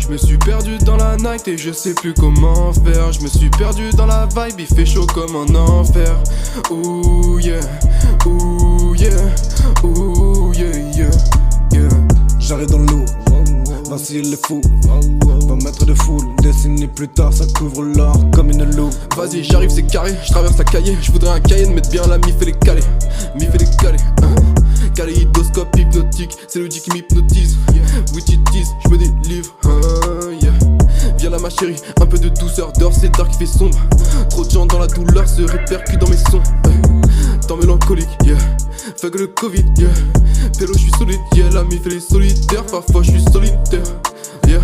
Je me suis perdu dans la night et je sais plus comment faire. Je me suis perdu dans la vibe, il fait chaud comme un enfer. Ouh yeah, ouh yeah, ouh yeah, yeah, yeah. J'arrive dans l'eau, voici les fous, 20 mètres de foule, décennies plus tard ça couvre l'or comme une loupe. Vas-y j'arrive c'est carré, je traverse la cahier. Je voudrais un cahier, mettre bien la mif et les calés. Mif et les calés, Kaléidoscope hypnotique, c'est le dit qui m'hypnotise. Which it is, je me délivre, yeah. Viens là ma chérie, un peu de douceur, dehors c'est dark, il fait sombre. Trop de gens dans la douleur se répercutent dans mes sons. Temps mélancolique, yeah. Fuck le Covid, yeah. Pélo j'suis solide, yeah. La mif elle est solitaire, parfois j'suis solitaire, yeah.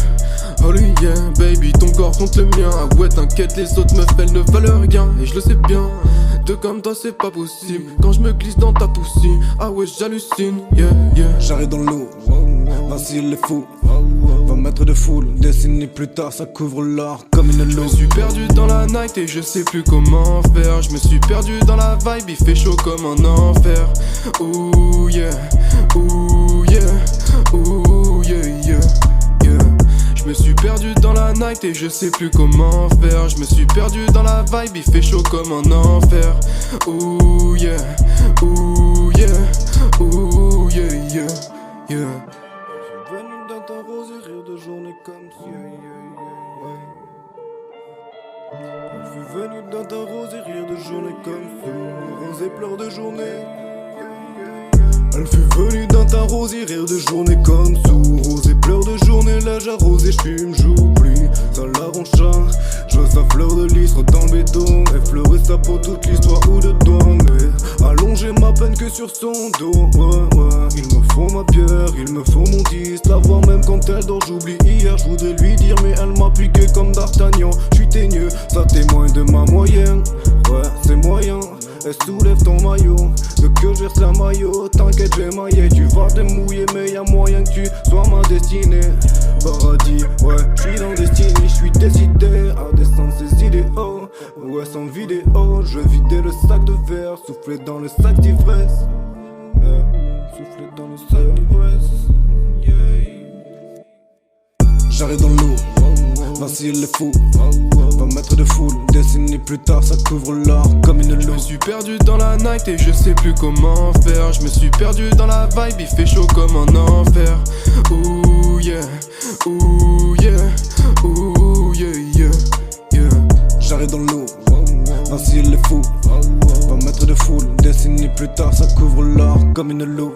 Holy yeah, baby, ton corps contre le mien. Ah ouais t'inquiète, les autres meufs elles ne valent rien. Et je le sais bien, deux comme toi c'est pas possible. Quand je me glisse dans ta poussière, ah ouais j'hallucine, yeah, yeah. J'arrive dans l'eau, voici les fous, 20 mètres de foule, décennies plus tard ça couvre l'or comme une Je me loupe. suis perdu dans la night et je sais plus comment faire. Je me suis perdu dans la vibe, il fait chaud comme un enfer. Ouh yeah, ouh yeah, ouh yeah, yeah, yeah. Je me suis perdu dans la night et je sais plus comment faire. Je me suis perdu dans la vibe, il fait chaud comme un enfer. Ouh yeah, ouh yeah, ouh yeah, yeah, yeah. Venu dans ta rose et rire de journée comme ça. Je suis venu dans ta rose et rire de journée comme ça. Rose et pleurs de journée. Elle fut venue dans ta rose et rire de journée comme sous. Rose et pleurs de journée, là j'arrose et j'fume, j'oublie. Ça la roncha, je veux sa fleur de lys dans le béton. Effleurer sa peau toute l'histoire ou de toi. Mais allonger ma peine que sur son dos, ouais, ouais. Il me faut ma pierre, il me faut mon disque. La voir même quand elle dort, j'oublie hier. Je voudrais lui dire mais elle m'a piqué comme d'Artagnan. J'suis teigneux, ça témoigne de ma moyenne. Ouais, c'est moyen. Et soulève ton maillot, de que je verse la maillot. T'inquiète j'ai maillé, tu vas te mouiller. Mais y'a moyen que tu sois ma destinée. Paradis, ouais, j'suis dans destinée. J'suis décidé à descendre ses idéaux. Ouais, sans vidéo, je vidais le sac de verre. Souffler dans le sac d'ivresse, souffler dans le sac d'ivresse, yeah. J'arrive dans l'eau, voici les fous, 20 mètres de foule, décennies plus tard ça couvre l'or comme une loupe. Je me suis perdu dans la night et je sais plus comment faire. Je me suis perdu dans la vibe, il fait chaud comme un enfer. Ouh yeah, ouh yeah, ouh yeah, yeah, yeah. J'arrive dans l'eau, voici les fous, 20 mètres de foule, décennies plus tard ça couvre l'or comme une loupe.